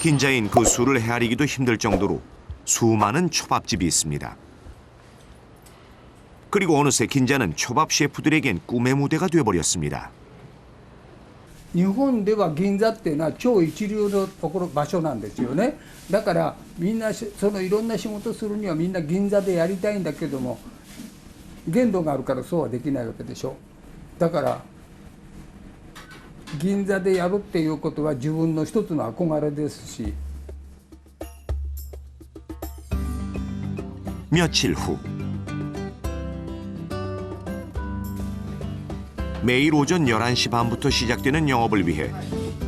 긴자인 그 수를 헤아리기도 힘들 정도로 수많은 초밥집이 있습니다. 그리고 어느새 긴자는 초밥 셰프들에겐 꿈의 무대가 되어버렸습니다. 日本では銀座っていうのは超一流のところ場所なんですよね。だからみんなそのいろんな仕事するにはみんな銀座でやりたいんだけども限度があるからそうはできないわけでしょ。だから銀座でやるっていうことは自分の一つの憧れですし。 며칠 후 매일 오전 11시 반부터 시작되는 영업을 위해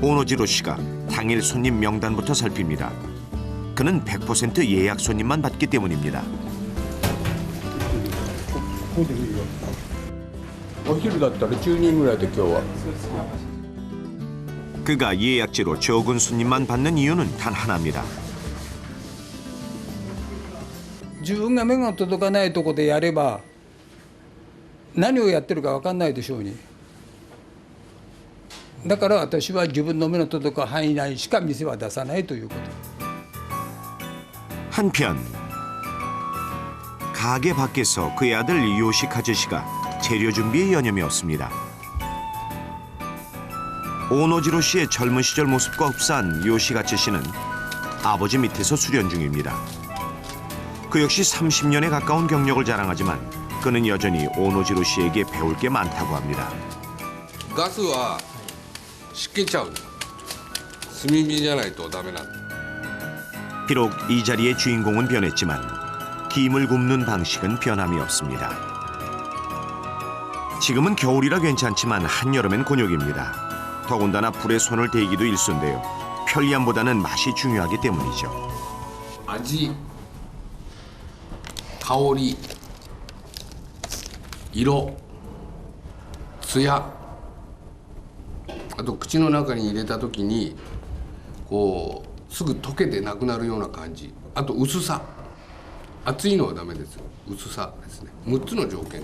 오노지로 씨가 당일 손님 명단부터 살핍니다. 그는 100% 예약 손님만 받기 때문입니다. お昼だったら10人ぐらいで今日は。 그가 예약제로 적은 손님만 받는 이유는 단 하나입니다. 自分が目が届かないとこでやれば何をやってるか分かんないでしょうに。だから私は自分の目の届く範囲内しか店は出さないということ。 한편 가게 밖에서 그의 아들 요시카즈 씨가 재료 준비에 여념이 없습니다. 오노지로 씨의 젊은 시절 모습과 흡사한 요시카즈 씨는 아버지 밑에서 수련 중입니다. 그 역시 30년에 가까운 경력을 자랑하지만 그는 여전히 오노지로 씨에게 배울 게 많다고 합니다. 가스는 湿気ちゃう。炭火じゃないとダメなんだ。 비록 이 자리의 주인공은 변했지만 김을 굽는 방식은 변함이 없습니다. 지금은 겨울이라 괜찮지만 한여름엔 곤욕입니다. 더군다나 불에 손을 대기도 일쑤인데요. 편리함보다는 맛이 중요하기 때문이죠. 味、香り、色、艶、あと口の中に入れた時にこうすぐ溶けてなくなるような感じ。あと薄さ。熱いのはダメです。薄さですね。6つの条件。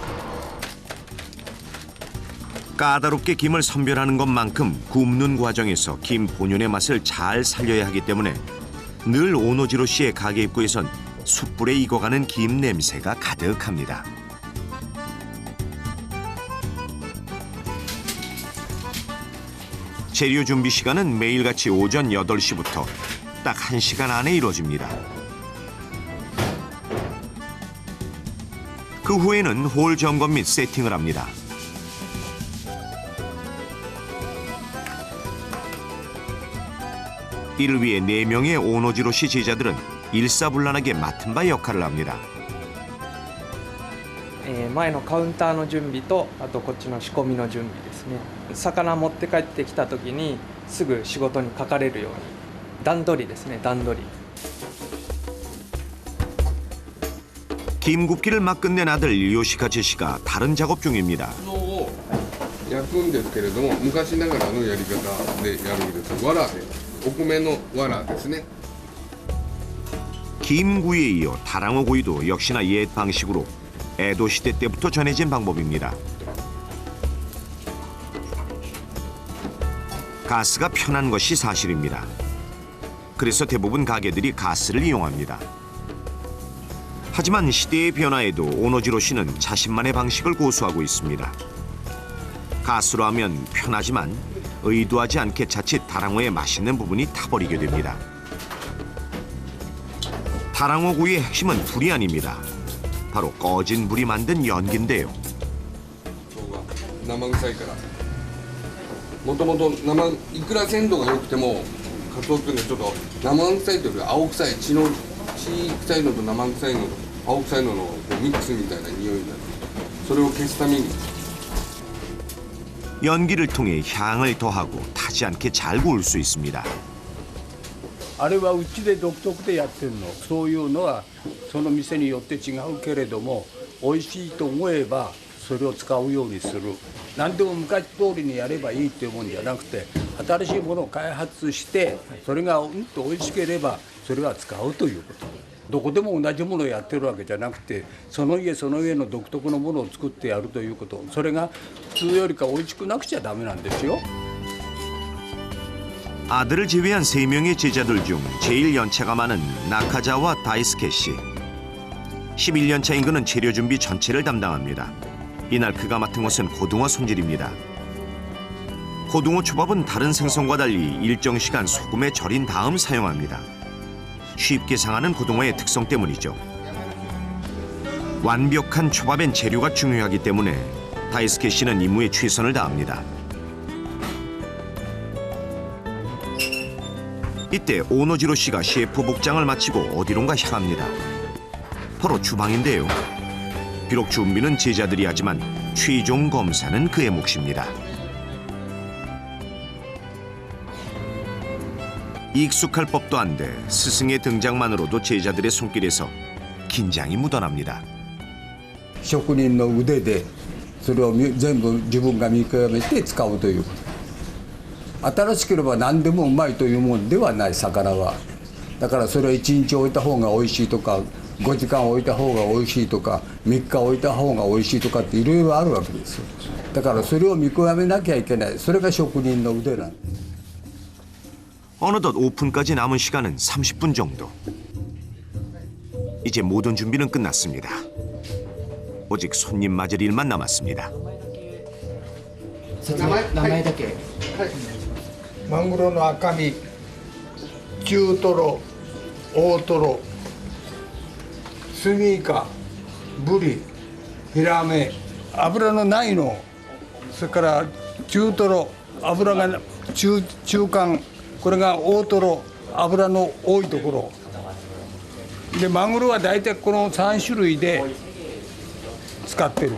까다롭게 김을 선별하는 것만큼 굽는 과정에서 김 본연의 맛을 잘 살려야 하기 때문에 늘 오노지로 씨의 가게 입구에선 숯불에 익어가는 김 냄새가 가득합니다. 재료 준비 시간은 매일같이 오전 8시부터 딱 1시간 안에 이루어집니다. 그 후에는 홀 점검 및 세팅을 합니다. 이를 위해 4명의 오노지로 씨 제자들은 일사불란하게 맡은 바 역할을 합니다. 前のカウンターの準備とあとこっちの仕込みの準備ですね。魚持って帰ってきた時にすぐ仕事にかかれるように段取りですね。段取り。 김 굽기를 막 끝낸 아들 요시카즈 씨가 다른 작업 중입니다. を焼くんですけれども昔ながらのやり方でやるんです。藁でお米の藁ですね。 김구이에 이어 다랑어 구이도 역시나 옛 방식으로 에도 시대 때부터 전해진 방법입니다. 가스가 편한 것이 사실입니다. 그래서 대부분 가게들이 가스를 이용합니다. 하지만 시대의 변화에도 오노지로 씨는 자신만의 방식을 고수하고 있습니다. 가스로 하면 편하지만 의도하지 않게 자칫 다랑어의 맛있는 부분이 타버리게 됩니다. 다랑어 구이의 핵심은 불이 아닙니다. 바로 꺼진 불이 만든 연기인데요. 生臭いからもともと生いくら鮮度が良くてもカツオっていうのはちょっと生臭いというより青臭い血臭いのと生臭いのと青臭いののこうミックスみたいな匂いになる。それを消すために 연기를 통해 향을 더하고 타지 않게 잘 구울 수 있습니다. あれはうちで独特でやってるの。そういうのはその店によって違うけれども美味しいと思えばそれを使うようにする。何でも昔通りにやればいいっていうもんじゃなくて新しいものを開発してそれがと美味しければそれは使うということ。どこでも同じものをやってるわけじゃなくてその家その家の独特のものを作ってやるということ。それが普通よりか美味しくなくちゃダメなんですよ。 아들을 제외한 3명의 제자들 중 제일 연차가 많은 나카자와 다이스케 씨. 11년 차인 그는 재료 준비 전체를 담당합니다. 이날 그가 맡은 것은 고등어 손질입니다. 고등어 초밥은 다른 생선과 달리 일정 시간 소금에 절인 다음 사용합니다. 쉽게 상하는 고등어의 특성 때문이죠. 완벽한 초밥엔 재료가 중요하기 때문에 다이스케 씨는 임무에 최선을 다합니다. 이때 오노지로 씨가 셰프 복장을 마치고 어디론가 향합니다. 바로 주방인데요. 비록 준비는 제자들이 하지만 최종 검사는 그의 몫입니다. 익숙할 법도 한데 스승의 등장만으로도 제자들의 손길에서 긴장이 묻어납니다. 職人の腕でそれを全部自分が見極めて使うという新しければ何でもうまいというものではない魚はだからそれを1日置いた方がおいしいとか5時間置いた方がおいしいとか3日置いた方がおいしいとかっていろいろあるわけですよだからそれを見極めなきゃいけないそれが職人の腕なんです 어느덧 오픈까지 남은 시간은 30분 정도. 이제 모든 준비는 끝났습니다. 오직 손님 맞을 일만 남았습니다. 名前だけマグロの赤身中トロ大トロスミイカブリヒラメ脂のないのそれから中トロ脂が中間これが大トロ脂の多いところでマグロは大体この3種類で使ってる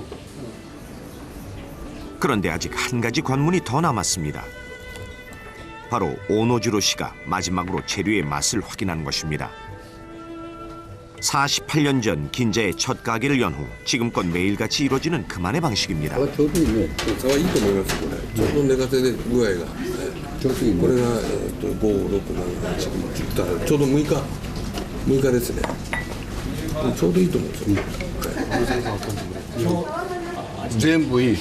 그런데 아직 한 가지 관문이 더 남았습니다. 바로 오노지로 씨가 마지막으로 재료의 맛을 확인하는 것입니다. 48년 전 긴자의 첫 가게를 연 후 지금껏 매일같이 이루어지는 그만의 방식입니다. 皮いいと思いますこれちょうど寝かせで具合がこれが5、6、7、8、9、10ちょうど6日ですねちょうどいいと思うんですよ全部いい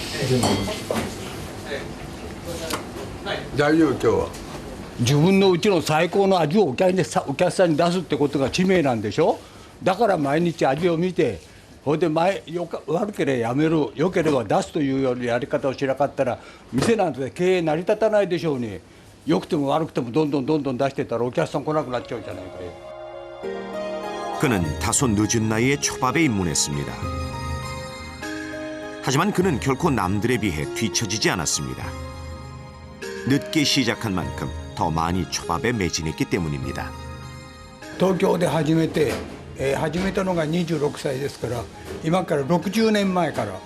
大丈夫今日は自分のうちの最高の味をお客さんに出すってことが使命なんでしょだから毎日味を見てほいで悪ければやめる良ければ出すというようなやり方をしなかったら店なんて経営成り立たないでしょうに良くても悪くてもどんどん出してたらお客さん来なくなっちゃうじゃないかよ 그는 다소 늦은 나이에 초밥에 입문했습니다. 하지만 그는 결코 남들에 비해 뒤처지지 않았습니다. 늦게 시작한 만큼 더 많이 초밥에 매진했기 때문입니다. 東京で始めたのが26歳ですから今から60年前から、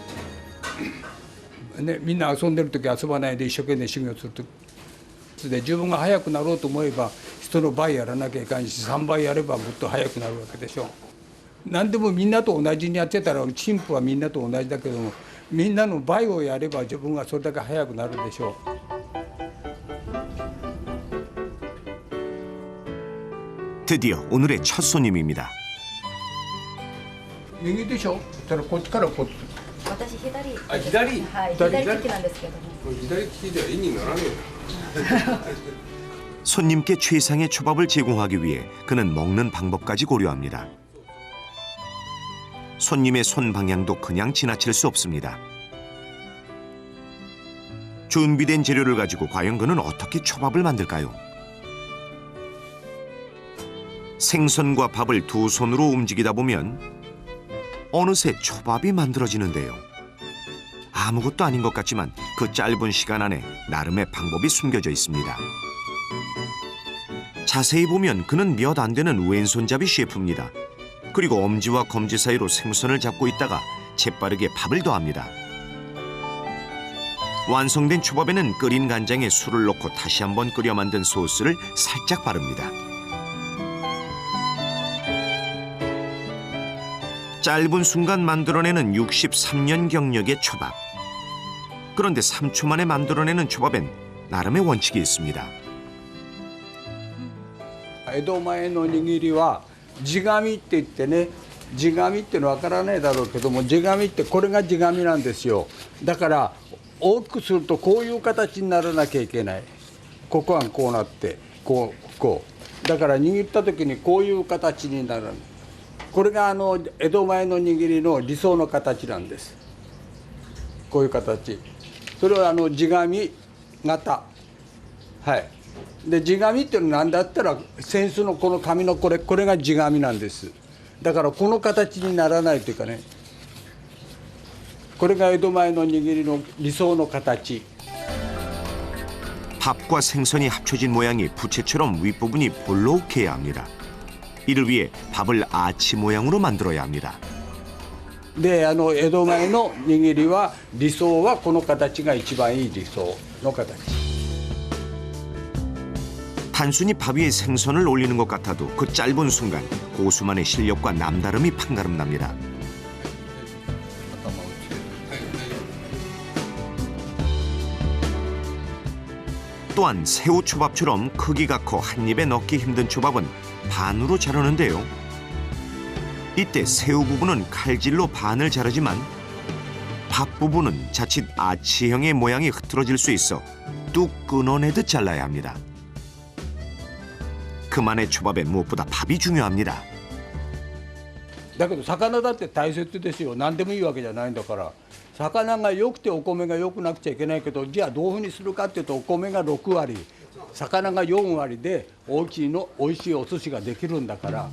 ね、みんな遊んでる時遊ばないで一生懸命修行するとで自分が早くなろうと思えば人の倍やらなきゃいかんし3倍やればもっと早くなるわけでしょ何でもみんなと同じにやってたら進歩はみんなと同じだけどもみんなの倍をやれば自分がそれだけ早くなるでしょう 드디어 오늘의 첫 손님입니다. 右でしょそしたらこっちからこっち私左左はい左利きなんですけども左利きでは絵にならねえ 손님께 최상의 초밥을 제공하기 위해 그는 먹는 방법까지 고려합니다. 손님의 손 방향도 그냥 지나칠 수 없습니다. 준비된 재료를 가지고 과연 그는 어떻게 초밥을 만들까요? 생선과 밥을 두 손으로 움직이다 보면 어느새 초밥이 만들어지는데요. 아무것도 아닌 것 같지만 그 짧은 시간 안에 나름의 방법이 숨겨져 있습니다. 자세히 보면 그는 몇 안 되는 왼손잡이 셰프입니다. 그리고 엄지와 검지 사이로 생선을 잡고 있다가 재빠르게 밥을 더합니다. 완성된 초밥에는 끓인 간장에 술을 넣고 다시 한번 끓여 만든 소스를 살짝 바릅니다. 짧은 순간 만들어내는 63년 경력의 초밥. 그런데 3초 만에 만들어내는 초밥엔 나름의 원칙이 있습니다. 江戸前の握りは地紙って言ってね地紙ってのわからないだろうけども地紙ってこれが地紙なんですよだから大きくするとこういう形にならなきゃいけないここがこうなってこうだから握った時にこういう形になる。これが江戸前の握りの理想の形なんです。こういう形。それは地紙型。はい。で地紙っていうのは何だったら扇子のこの紙のこれが地紙なんです。だからこの形にならないというかね、これが江戸前の握りの理想の形。 밥과 생선이 합쳐진 모양이 부채처럼 윗부분이 볼록해야 합니다. 이를 위해 밥을 아치 모양으로 만들어야 합니다. で江戸前の握りは理想はこの形が一番いい理想の形。 단순히 밥 위에 생선을 올리는 것 같아도 그 짧은 순간 고수만의 실력과 남다름이 판가름납니다. 또한 새우초밥처럼 크기가 커 한 입에 넣기 힘든 초밥은 반으로 자르는데요. 이때 새우 부분은 칼질로 반을 자르지만 밥 부분은 자칫 아치형의 모양이 흐트러질 수 있어 뚝 끊어내듯 잘라야 합니다. 그만의 초밥에 무엇보다 밥이 중요합니다. だけど魚だって大切ですよ。何でもいいわけじゃないんだから。魚が良くてお米が良くなくちゃいけないけど、じゃあどういうふうにするかっていうと、お米が6割、魚が4割で美味しいお寿司ができるんだから。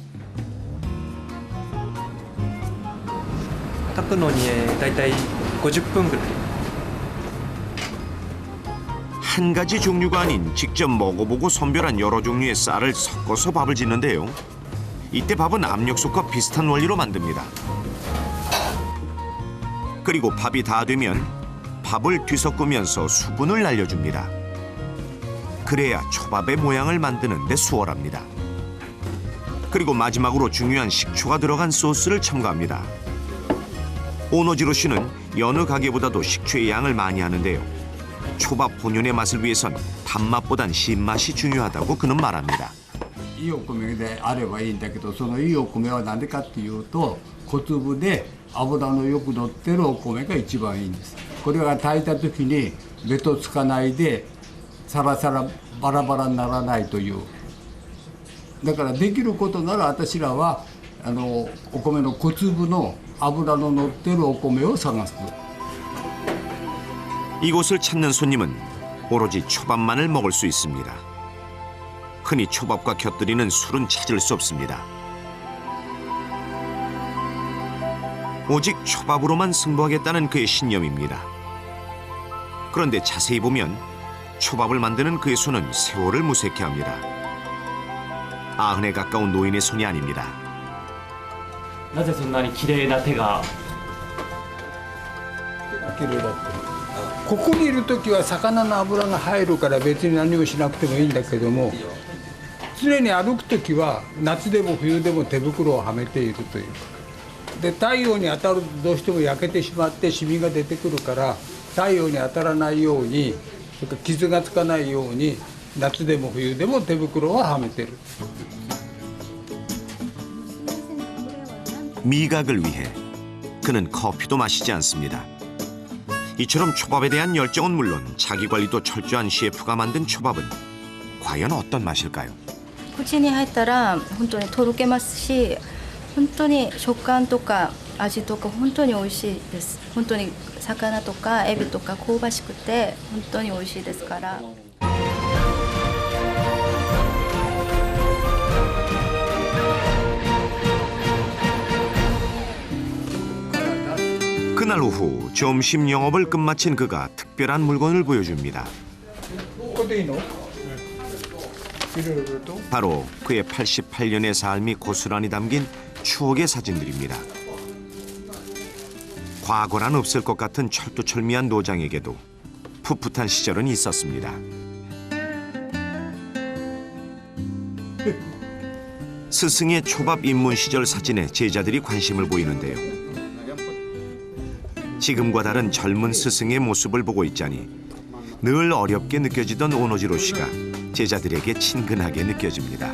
炊くのにだいたい50分ぐらい。 한 가지 종류가 아닌 직접 먹어보고 선별한 여러 종류의 쌀을 섞어서 밥을 짓는데요. 이때 밥은 압력솥과 비슷한 원리로 만듭니다. 그리고 밥이 다 되면 밥을 뒤섞으면서 수분을 날려줍니다. 그래야 초밥의 모양을 만드는 데 수월합니다. 그리고 마지막으로 중요한 식초가 들어간 소스를 첨가합니다. 오노지로 씨는 여느 가게보다도 식초의 양을 많이 하는데요. 초밥 본연의 맛을 위해선 단맛보단 신맛이 중요하다고 그는 말합니다. いいお米であればいいんだけど、そのいいお米は何でかっていうと、小粒で油のよく乗ってるお米が一番いいんです。これが炊いた時にべとつかないでサラサラバラバラにならないという。だからできることなら私らはお米の小粒の油の乗ってるお米を探す。 이곳을 찾는 손님은 오로지 초밥만을 먹을 수 있습니다. 흔히 초밥과 곁들이는 술은 찾을 수 없습니다. 오직 초밥으로만 승부하겠다는 그의 신념입니다. 그런데 자세히 보면 초밥을 만드는 그의 손은 세월을 무색해 합니다. 90에 가까운 노인의 손이 아닙니다. なぜそんなに綺麗な手が。綺麗だって。ここにいる時は魚の脂が入るから別に何もしなくてもいいんだけども、常に歩く時は夏でも冬でも手袋をはめているという。で太陽に当たるとどうしても焼けてしまってシミが出てくるから、太陽に当たらないように、それから傷がつかないように夏でも冬でも手袋をはめてる。 미각을 위해 그는 커피도 마시지 않습니다. 이처럼 초밥에 대한 열정은 물론 자기 관리도 철저한 셰프가 만든 초밥은 과연 어떤 맛일까요? 口に入ったら本当にとろけますし、本当に食感とか味とか本当に美味しいです。本当に魚とかエビとか香ばしくて本当に美味しいですから。 그날 오후 점심 영업을 끝마친 그가 특별한 물건을 보여줍니다. 바로 그의 88년의 삶이 고스란히 담긴 추억의 사진들입니다. 과거란 없을 것 같은 철두철미한 노장에게도 풋풋한 시절은 있었습니다. 스승의 초밥 입문 시절 사진에 제자들이 관심을 보이는데요. 지금과 다른 젊은 스승의 모습을 보고 있자니 늘 어렵게 느껴지던 오노지로 씨가 제자들에게 친근하게 느껴집니다.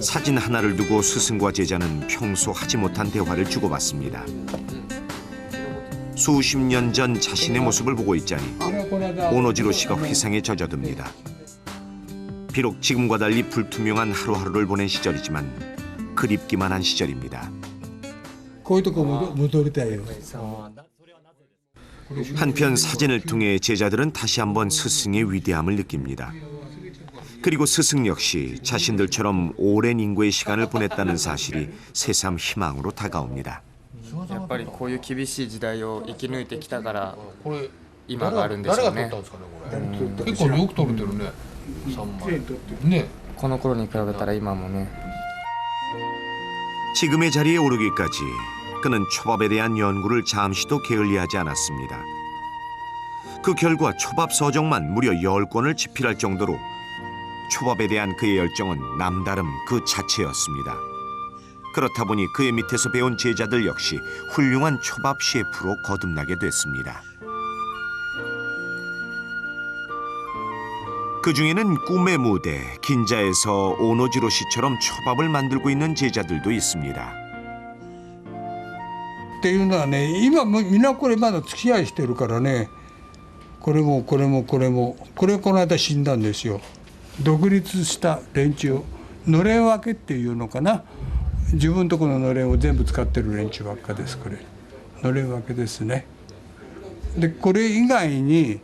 사진 하나를 두고 스승과 제자는 평소 하지 못한 대화를 주고받습니다. 수십 년 전 자신의 모습을 보고 있자니 오노지로 씨가 회상에 젖어듭니다. 비록 지금과 달리 불투명한 하루하루를 보낸 시절이지만 그립기만 한 시절입니다. こういうとこ戻りたいよ。 한편 사진을 통해 제자들은 다시 한번 스승의 위대함을 느낍니다. 그리고 스승 역시 자신들처럼 오랜 인고의 시간을 보냈다는 사실이 새삼 희망으로 다가옵니다. やっぱりこういう厳しい時代を生き抜いてきたから今があるんでしょうね。結構よく撮れてるね。3枚ね。この頃に比べたら今もね。 지금의 자리에 오르기까지 그는 초밥에 대한 연구를 잠시도 게을리하지 않았습니다. 그 결과 초밥 서적만 무려 10권을 집필할 정도로 초밥에 대한 그의 열정은 남다름 그 자체였습니다. 그렇다 보니 그의 밑에서 배운 제자들 역시 훌륭한 초밥 셰프로 거듭나게 됐습니다. 그 중에는 꿈의 무대 긴자에서 오노지로 씨처럼 초밥을 만들고 있는 제자들도 있습니다. っていうのはね、今もみんなこれまだ付き合いしてるからね、これもこれもこれも、これこの間死んだんですよ。独立した連中、のれん分けっていうのかな、自分のところののれんを全部使ってる連中ばっかです。これのれん分けですね。でこれ以外に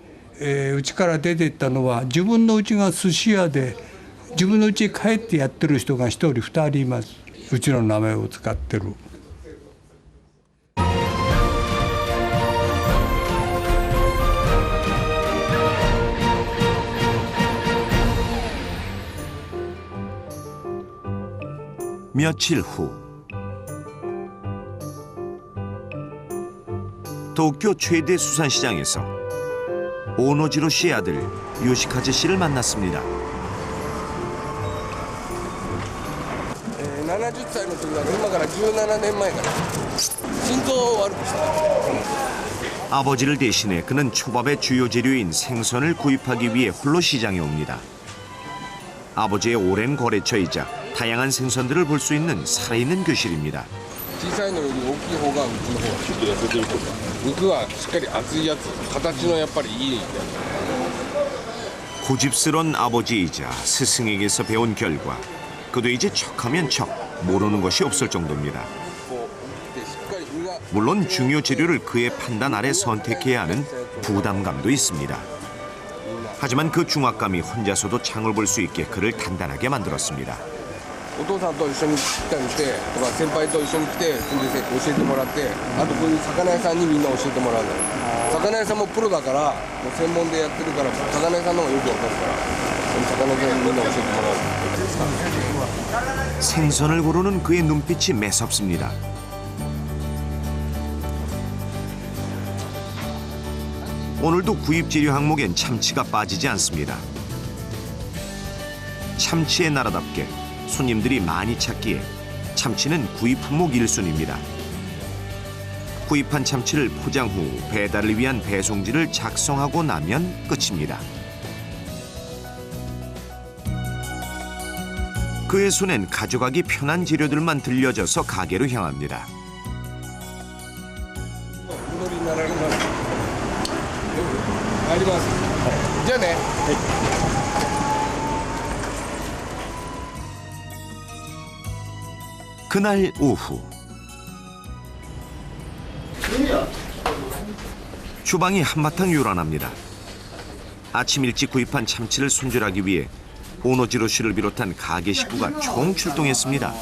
うちから出ていったのは、自分のうちが寿司屋で自分のうちに帰ってやってる人が1人2人います。うちの名前を使ってる。 며칠 후 도쿄 최대 수산시장에서 오노지로 씨의 아들 요시카즈 씨를 만났습니다. 70歳の時だから今から17年前から心臓を悪くした。 아버지를 대신해 그는 초밥의 주요 재료인 생선을 구입하기 위해 홀로 시장에 옵니다. 아버지의 오랜 거래처이자 다양한 생선들을 볼 수 있는 살아있는 교실입니다. 小さいのより大きい方がうちの方がちょっと痩せてるとか肉はしっかり厚いやつ形のやっぱりいいやつ 고집스런 아버지이자 스승에게서 배운 결과 그도 이제 척하면 척 모르는 것이 없을 정도입니다. こうでしっかり身が 물론 중요 재료를 그의 판단 아래 선택해야 하는 부담감도 있습니다. 하지만 그 중압감이 혼자서도 장을 볼 수 있게 그를 단단하게 만들었습니다. お父さんと一緒に来たりしてとか先輩と一緒に来てそれで教えてもらってあとこういう魚屋さんにみんな教えてもらうのよ魚屋さんもプロだからもう専門でやってるから魚屋さんの方がよくわかるからその魚屋さんにみんな教えてもらう 생선을 고르는 그의 눈빛이 매섭습니다. 오늘도 구입 재료 항목엔 참치가 빠지지 않습니다. 참치의 나라답게 손님들이 많이 찾기에 참치는 구입 품목 1순위입니다. 구입한 참치를 포장 후 배달을 위한 배송지를 작성하고 나면 끝입니다. 그의 손엔 가져가기 편한 재료들만 들려져서 가게로 향합니다. お戻りになられます入りますじゃあね 그날 오후 주방이 한바탕 요란합니다. 아침 일찍 구입한 참치를 손질하기 위해 오노지로 씨를 비롯한 가게 식구가 총 출동했습니다.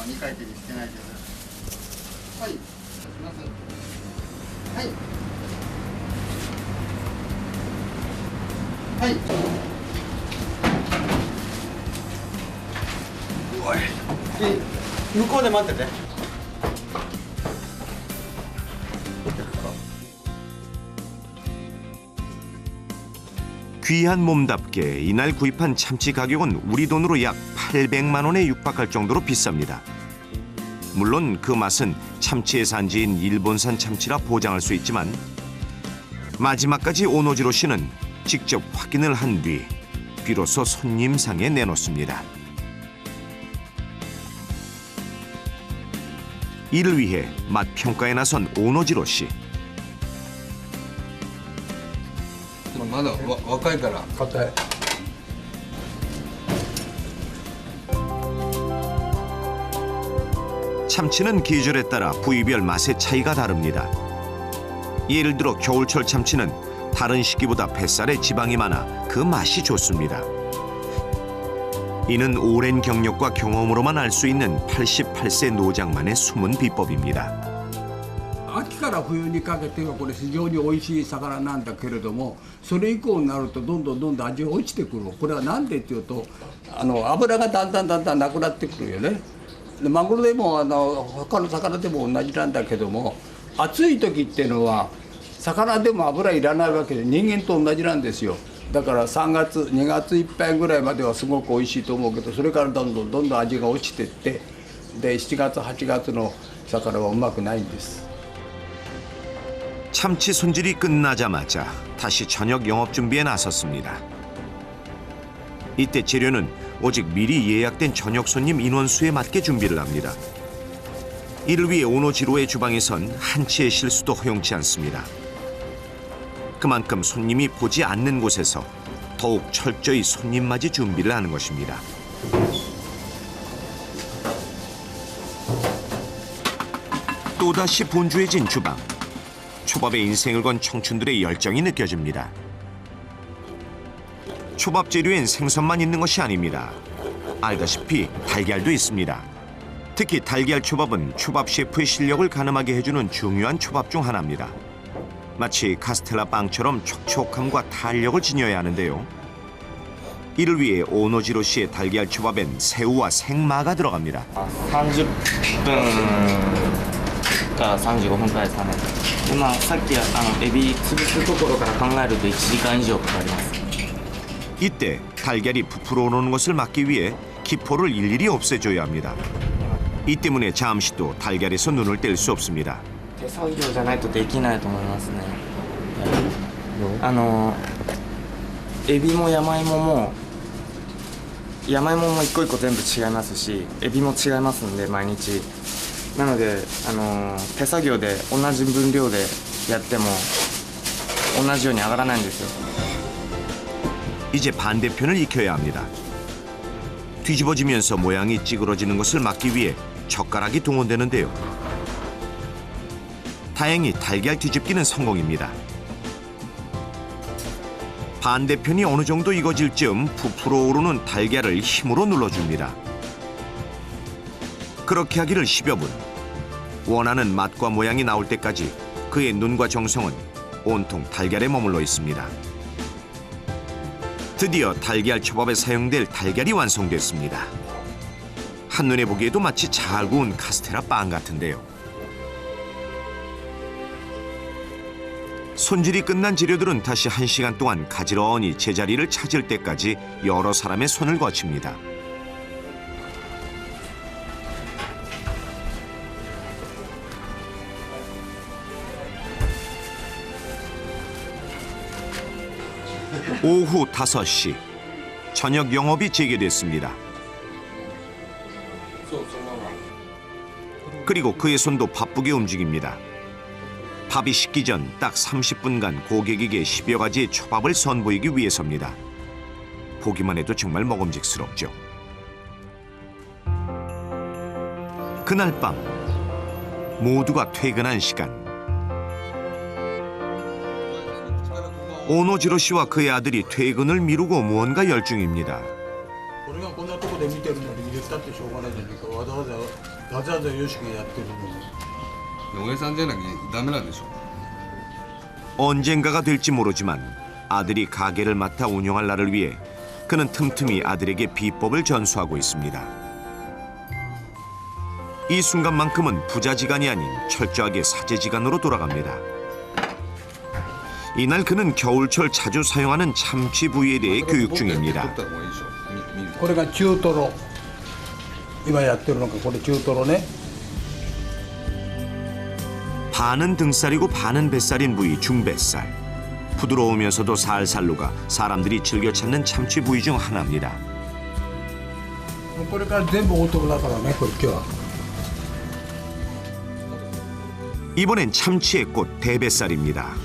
귀한 몸답게 이날 구입한 참치 가격은 우리 돈으로 약 800만 원에 육박할 정도로 비쌉니다. 물론 그 맛은 참치의 산지인 일본산 참치라 보장할 수 있지만 마지막까지 오노지로 씨는 직접 확인을 한 뒤 비로소 손님상에 내놓습니다. 이를 위해 맛 평가에 나선 오노지로 씨. まだ若いから。硬い。 참치는 계절에 따라 부위별 맛의 차이가 다릅니다. 예를 들어 겨울철 참치는 다른 시기보다 뱃살에 지방이 많아 그 맛이 좋습니다. 이는 오랜 경력과 경험으로만 알 수 있는 88세 노장만의 숨은 비법입니다. 秋から冬にかけてはこれ非常に美味しい魚なんだけれども、それ以降になるとどんどん味が落ちてくる。これはなんでっていうと、脂がだんだんなくなってくるよね。でマグロでも他の魚でも同じなんだけども、暑い時っていうのは魚でも脂いらないわけで、人間と同じなんですよ。だから3月2月いっぱいぐらいまではすごく美味しいと思うけど、それからどんどん味が落ちてって、で7月8月の魚はうまくないんです。 참치 손질이 끝나자마자 다시 저녁 영업 준비에 나섰습니다. 이때 재료는 오직 미리 예약된 저녁 손님 인원수에 맞게 준비를 합니다. 이를 위해 오노지로의 주방에선 한치의 실수도 허용치 않습니다. 그만큼 손님이 보지 않는 곳에서 더욱 철저히 손님 맞이 준비를 하는 것입니다. 또다시 분주해진 주방. 초밥에 인생을 건 청춘들의 열정이 느껴집니다. 초밥 재료엔 생선만 있는 것이 아닙니다. 알다시피 달걀도 있습니다. 특히 달걀 초밥은 초밥 셰프의 실력을 가늠하게 해주는 중요한 초밥 중 하나입니다. 마치 카스텔라 빵처럼 촉촉함과 탄력을 지녀야 하는데요. 이를 위해 오노지로 씨의 달걀 초밥엔 새우와 생마가 들어갑니다. 30分から35分くらいですかね。今さっきエビ潰すところから考えると1時間以上かかります。 이때 달걀이 부풀어 오르는 것을 막기 위해 기포를 일일이 없애줘야 합니다. 이 때문에 잠시 도 달걀에서 눈을 뗄 수 없습니다. 手作業じゃないとできないと思いますね。エビも山芋も一個一個全部違いますし、エビも違いますんで毎日。なので手作業で同じ分量でやっても同じように上がらないんですよ。 이제 반대편을 익혀야 합니다. 뒤집어지면서 모양이 찌그러지는 것을 막기 위해 젓가락이 동원되는데요. 다행히 달걀 뒤집기는 성공입니다. 반대편이 어느 정도 익어질 즈음 부풀어 오르는 달걀을 힘으로 눌러줍니다. 그렇게 하기를 10여 분. 원하는 맛과 모양이 나올 때까지 그의 눈과 정성은 온통 달걀에 머물러 있습니다. 드디어 달걀 초밥에 사용될 달걀이 완성됐습니다. 한눈에 보기에도 마치 잘 구운 카스테라 빵 같은데요. 손질이 끝난 재료들은 다시 1시간 동안 가지런히 제자리를 찾을 때까지 여러 사람의 손을 거칩니다. 오후 5시 저녁 영업이 재개됐습니다. 그리고 그의 손도 바쁘게 움직입니다. 밥이 식기 전 딱 30분간 고객에게 10여 가지의 초밥을 선보이기 위해서입니다. 보기만 해도 정말 먹음직스럽죠. 그날 밤 모두가 퇴근한 시간. 오노지로 씨와 그의 아들이 퇴근을 미루고 무언가 열중입니다. 俺がこんなとこで見てるのに言ったってしょうがないじゃないか。わざわざヨシがやってるのに。 おやさんじゃなきゃダメなんでしょ。 언젠가가 될지 모르지만 아들이 가게를 맡아 운영할 날을 위해 그는 틈틈이 아들에게 비법을 전수하고 있습니다. 이 순간만큼은 부자지간이 아닌 철저하게 사제지간으로 돌아갑니다. 이날 그는 겨울철 자주 사용하는 참치 부위에 대해 교육 중입니다. これが中トロ。今やってるのがこれ中トロね。 반은 등살이고 반은 뱃살인 부위 중뱃살. 부드러우면서도 살살 녹아 사람들이 즐겨 찾는 참치 부위 중 하나입니다. これから全部大トロだからね、これ今日は。 이번엔 참치의 꽃 대뱃살입니다.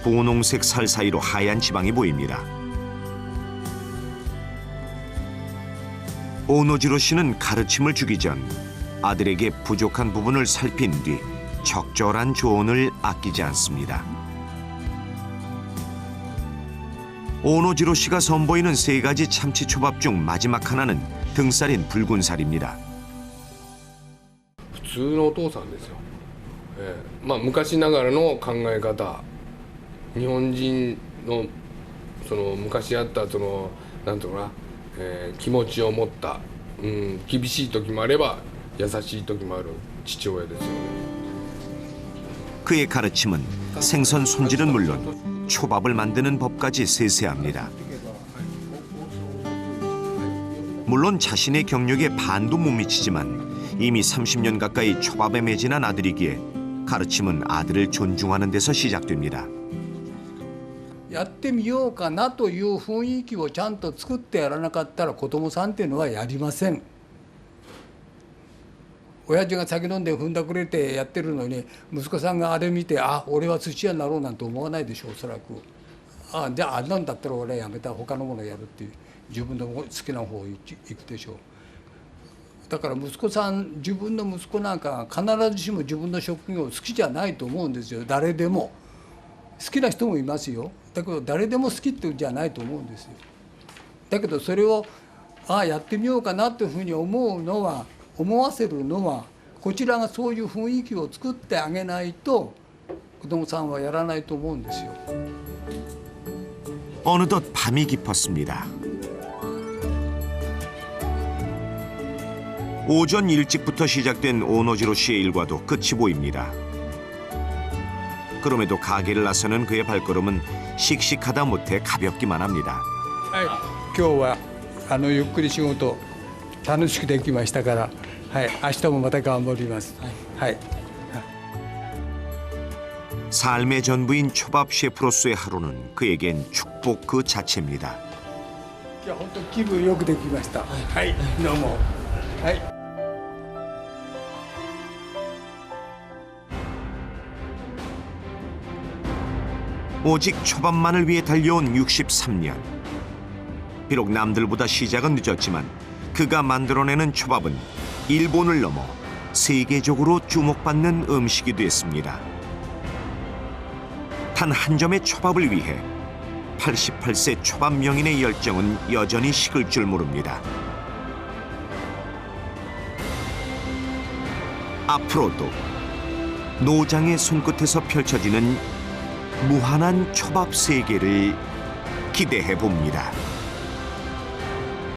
분홍색 살 사이로 하얀 지방이 보입니다. 오노지로 씨는 가르침을 주기 전 아들에게 부족한 부분을 살핀 뒤 적절한 조언을 아끼지 않습니다. 오노지로 씨가 선보이는 3가지 참치초밥 중 마지막 하나는 등살인 붉은 살입니다. 普通のお父さんですよ、まあ昔ながらの考え方、日本人のその昔あったそのなんていうのかな、気持ちを持った、厳しい時もあれば優しい時もある父親ですよね。 그의 가르침은 생선 손질은 물론 초밥을 만드는 법까지 세세합니다. 물론 자신의 경력에 반도 못 미치지만 이미 30년 가까이 초밥에 매진한 아들이기에 가르침은 아들을 존중하는 데서 시작됩니다. やってみようかなという雰囲気をちゃんと作ってやらなかったら子供さんっていうのはやりません。親父が酒飲んで踏んだくれてやってるのに息子さんがあれ見てあ俺は寿司屋になろうなんて思わないでしょうおそらく。じゃああんなんだったら俺はやめた他のものやるっていう自分の好きな方に行くでしょう。だから息子さん自分の息子なんか必ずしも自分の職業好きじゃないと思うんですよ。誰でも好きな人もいますよ。だけど誰でも好きっていうんじゃないと思うんですよ。だけどそれをやってみようかなというふうに思わせるのはこちらがそういう雰囲気を作ってあげないと子供さんはやらないと思うんですよ。 어느덧 밤이 깊었습니다. 오전 일찍부터 시작된 오노지로 씨의 일과도 끝이 보입니다. 그럼에도 가게를 나서는 그의 발걸음은 씩씩하다 못해 가볍기만 합니다. 今日はゆっくり仕事楽しくできましたから、明日もまた頑張ります。삶의 전부인 초밥 셰프로서의 하루는 그에겐 축복 그 자체입니다. 今日は本当気分よくできました。どうも。 오직 초밥만을 위해 달려온 63년. 비록 남들보다 시작은 늦었지만 그가 만들어내는 초밥은 일본을 넘어 세계적으로 주목받는 음식이 됐습니다. 단 한 점의 초밥을 위해 88세 초밥 명인의 열정은 여전히 식을 줄 모릅니다. 앞으로도 노장의 손끝에서 펼쳐지는 무한한 초밥 세계를 기대해 봅니다.